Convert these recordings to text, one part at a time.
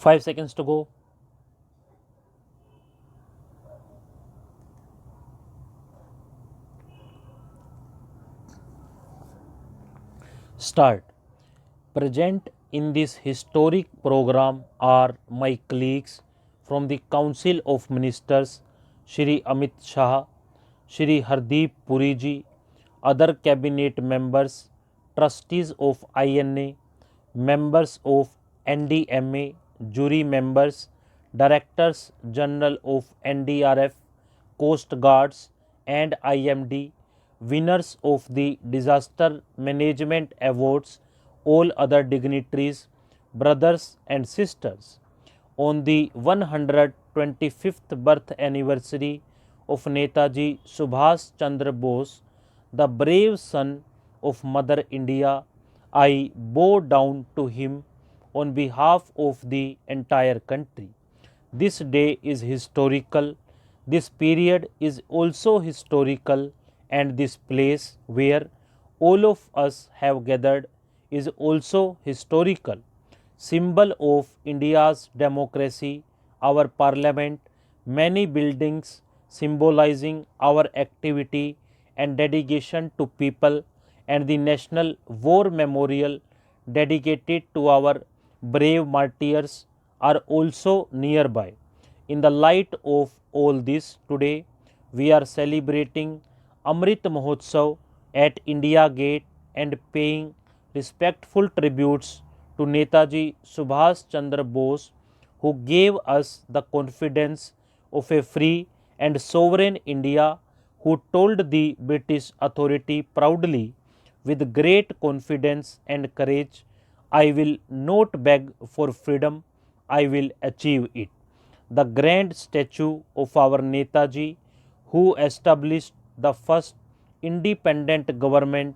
5 seconds to go. Start. Present in this historic program are my colleagues from the Council of Ministers, Shri Amit Shah, Shri Hardeep Puri ji, other cabinet members, trustees of INA, members of NDMA, jury members, directors general of NDRF, Coast Guards and IMD, winners of the Disaster Management Awards, all other dignitaries, brothers and sisters. On the 125th birth anniversary of Netaji Subhash Chandra Bose, the brave son of Mother India, I bow down to him on behalf of the entire country. This day is historical, this period is also historical, and this place where all of us have gathered is also historical. Symbol of India's democracy, our parliament, many buildings symbolizing our activity and dedication to people, and the National War Memorial dedicated to our brave martyrs are also nearby. In the light of all this, today we are celebrating Amrit Mahotsav at India Gate and paying respectful tributes to Netaji Subhash Chandra Bose, who gave us the confidence of a free and sovereign India, who told the British authority proudly, with great confidence and courage, I will not beg for freedom, I will achieve it. The grand statue of our Netaji, who established the first independent government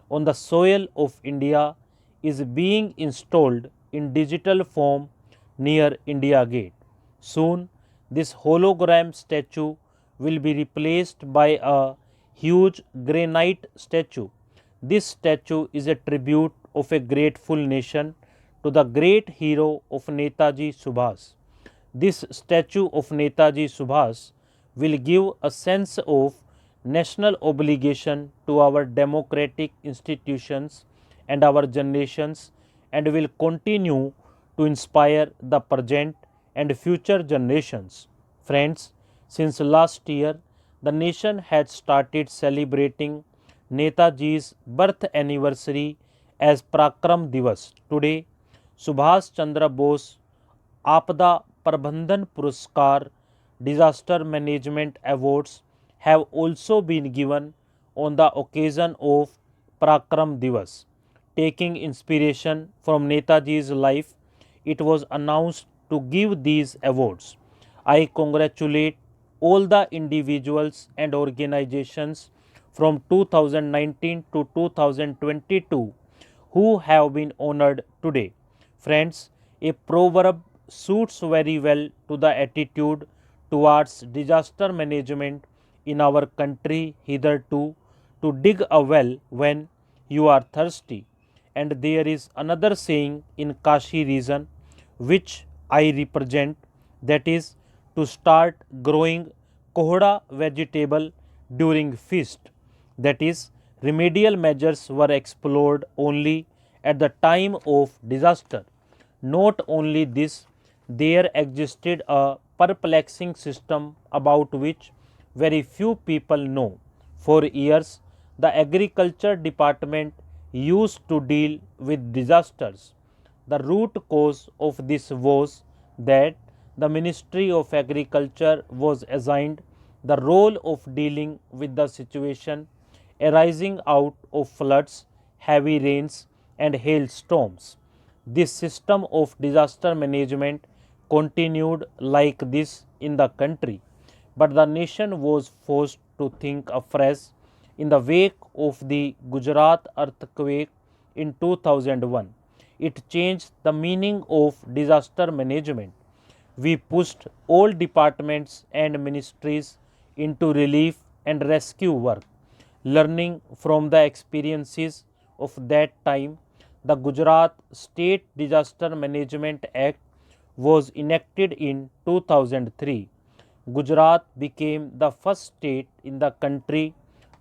on the soil of India, is being installed in digital form near India Gate. Soon, this hologram statue will be replaced by a huge granite statue. This statue is a tribute of a grateful nation to the great hero of Netaji Subhas. This statue of Netaji Subhas will give a sense of national obligation to our democratic institutions and our generations, and will continue to inspire the present and future generations. Friends, since last year, the nation had started celebrating Netaji's birth anniversary as Prakram Divas. Today, Subhash Chandra Bose Apada Prabandhan Puraskar, Disaster Management Awards have also been given on the occasion of Prakram Divas. Taking inspiration from Netaji's life, it was announced to give these awards. I congratulate all the individuals and organizations from 2019 to 2022 who have been honored today. Friends, a proverb suits very well to the attitude towards disaster management in our country hitherto, to dig a well when you are thirsty. And there is another saying in Kashi region which I represent, that is to start growing kohda vegetable during feast. That is, remedial measures were explored only at the time of disaster. Not only this, there existed a perplexing system about which very few people know. For years, the agriculture department used to deal with disasters. The root cause of this was that the Ministry of Agriculture was assigned the role of dealing with the situation arising out of floods, heavy rains, and hailstorms. This system of disaster management continued like this in the country, but the nation was forced to think afresh in the wake of the Gujarat earthquake in 2001. It changed the meaning of disaster management. We pushed all departments and ministries into relief and rescue work. Learning from the experiences of that time, the Gujarat State Disaster Management Act was enacted in 2003. Gujarat became the first state in the country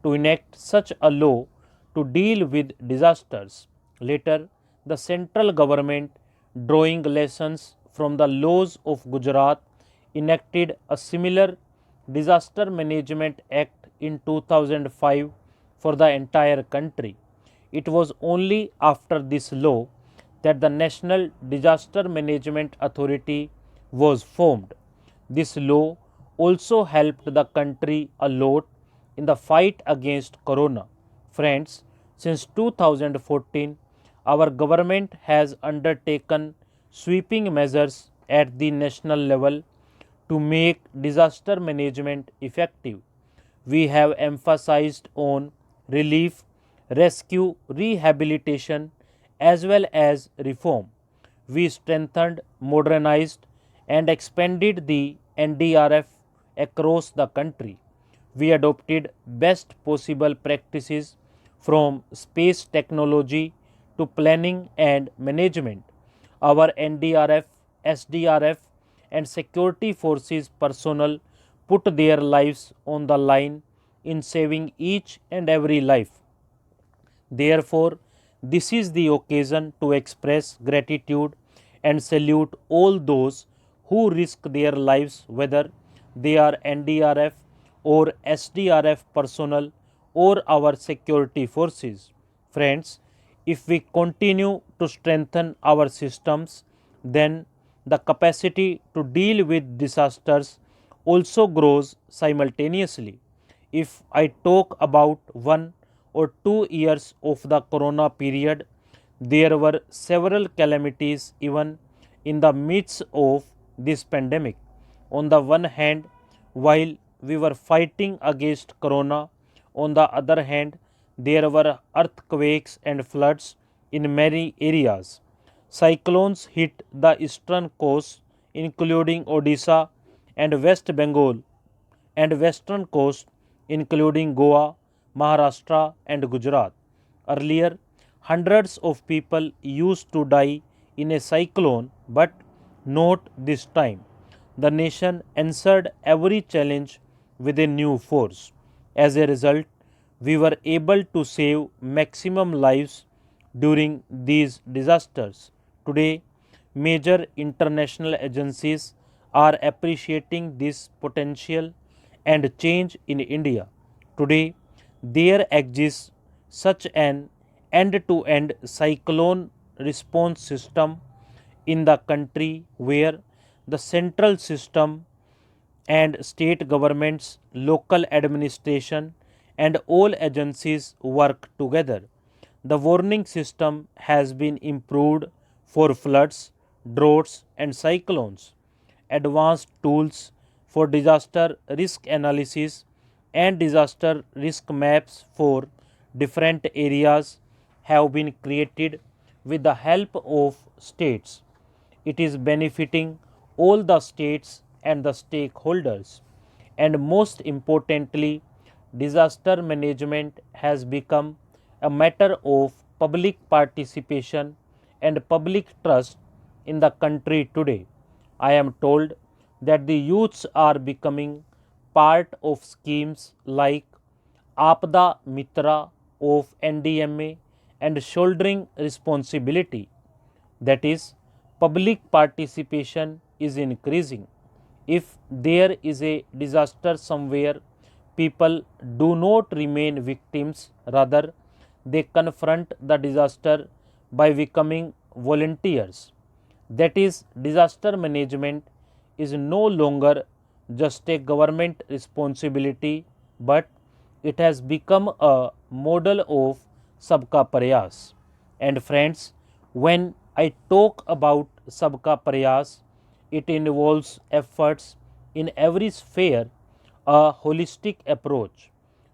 to enact such a law to deal with disasters. Later, the central government, drawing lessons from the laws of Gujarat, enacted a similar Disaster Management Act in 2005 for the entire country. It was only after this law that the National Disaster Management Authority was formed. This law also helped the country a lot in the fight against corona. Friends, since 2014, our government has undertaken sweeping measures at the national level to make disaster management effective. We have emphasized on relief, rescue, rehabilitation as well as reform. We strengthened, modernized and expanded the NDRF across the country. We adopted best possible practices from space technology to planning and management. Our NDRF, SDRF and security forces personnel put their lives on the line in saving each and every life. Therefore, this is the occasion to express gratitude and salute all those who risk their lives, whether they are NDRF or SDRF personnel or our security forces. Friends, if we continue to strengthen our systems, then the capacity to deal with disasters also grows simultaneously. If I talk about 1 or 2 years of the corona period, there were several calamities even in the midst of this pandemic. On the one hand, while we were fighting against corona, on the other hand, there were earthquakes and floods in many areas. Cyclones hit the eastern coast, including Odisha and West Bengal, and western coast, including Goa, Maharashtra, and Gujarat. Earlier, hundreds of people used to die in a cyclone, but not this time. The nation answered every challenge with a new force. As a result, we were able to save maximum lives during these disasters. Today, major international agencies are appreciating this potential and change in India. Today, there exists such an end to end cyclone response system in the country where the central system and state governments, local administration, and all agencies work together. The warning system has been improved for floods, droughts, and cyclones. Advanced tools for disaster risk analysis and disaster risk maps for different areas have been created with the help of states. It is benefiting all the states and the stakeholders. And most importantly, disaster management has become a matter of public participation and public trust in the country today. I am told that the youths are becoming part of schemes like Apda Mitra of NDMA and shouldering responsibility. That is, public participation is increasing. If there is a disaster somewhere, people do not remain victims, rather, they confront the disaster by becoming volunteers. That is, disaster management is no longer just a government responsibility, but it has become a model of Sabka Prayas. And friends, when I talk about Sabka Prayas, it involves efforts in every sphere, a holistic approach.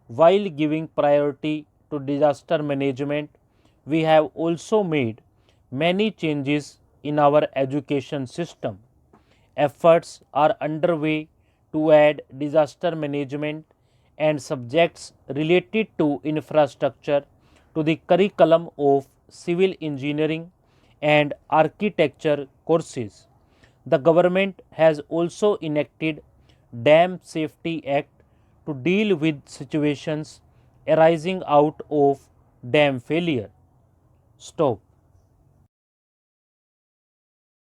While giving priority to disaster management, we have also made many changes in our education system. Efforts are underway to add disaster management and subjects related to infrastructure to the curriculum of civil engineering and architecture courses. The government has also enacted Dam Safety Act to deal with situations arising out of dam failure. Stop.